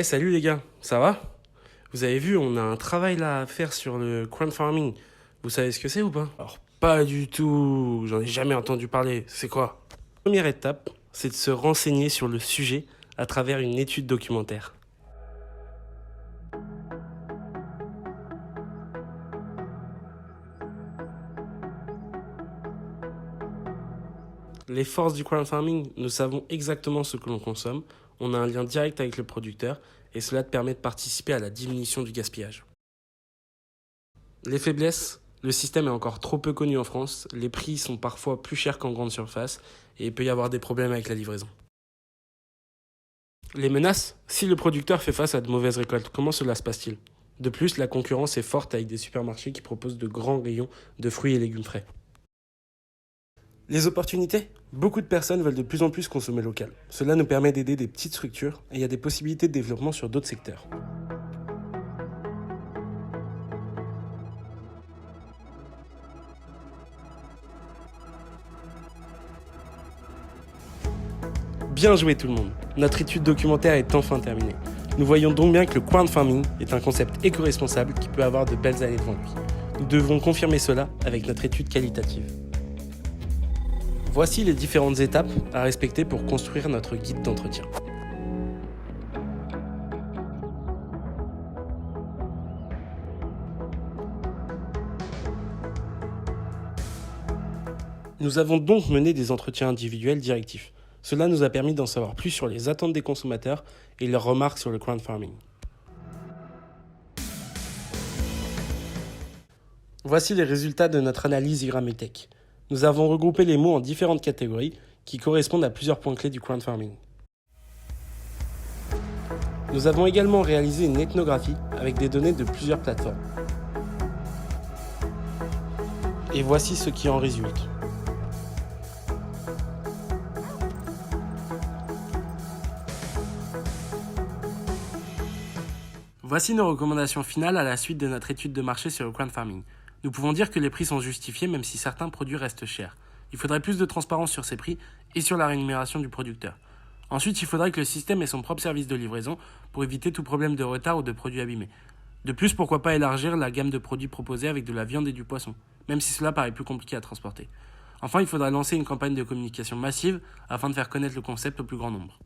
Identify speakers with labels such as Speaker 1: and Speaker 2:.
Speaker 1: Salut les gars, ça va? Vous avez vu, on a un travail là à faire sur le crowdfarming. Vous savez ce que c'est ou pas? Alors pas du tout, j'en ai jamais entendu parler. C'est quoi? Première étape, c'est de se renseigner sur le sujet à travers une étude documentaire. Les forces du crowdfarming, nous savons exactement ce que l'on consomme, on a un lien direct avec le producteur et cela te permet de participer à la diminution du gaspillage. Les faiblesses, le système est encore trop peu connu en France, les prix sont parfois plus chers qu'en grande surface et il peut y avoir des problèmes avec la livraison. Les menaces, si le producteur fait face à de mauvaises récoltes, comment cela se passe-t-il? De plus, la concurrence est forte avec des supermarchés qui proposent de grands rayons de fruits et légumes frais. Les opportunités? Beaucoup de personnes veulent de plus en plus consommer local. Cela nous permet d'aider des petites structures et il y a des possibilités de développement sur d'autres secteurs. Bien joué tout le monde. Notre étude documentaire est enfin terminée. Nous voyons donc bien que le crowdfarming est un concept éco-responsable qui peut avoir de belles années devant lui. Nous devrons confirmer cela avec notre étude qualitative. Voici les différentes étapes à respecter pour construire notre guide d'entretien. Nous avons donc mené des entretiens individuels directifs. Cela nous a permis d'en savoir plus sur les attentes des consommateurs et leurs remarques sur le crowdfarming. Voici les résultats de notre analyse Igrammetech. Nous avons regroupé les mots en différentes catégories qui correspondent à plusieurs points clés du crowdfarming. Nous avons également réalisé une ethnographie avec des données de plusieurs plateformes. Et voici ce qui en résulte. Voici nos recommandations finales à la suite de notre étude de marché sur le crowdfarming. Nous pouvons dire que les prix sont justifiés même si certains produits restent chers. Il faudrait plus de transparence sur ces prix et sur la rémunération du producteur. Ensuite, il faudrait que le système ait son propre service de livraison pour éviter tout problème de retard ou de produits abîmés. De plus, pourquoi pas élargir la gamme de produits proposés avec de la viande et du poisson, même si cela paraît plus compliqué à transporter. Enfin, il faudra lancer une campagne de communication massive afin de faire connaître le concept au plus grand nombre.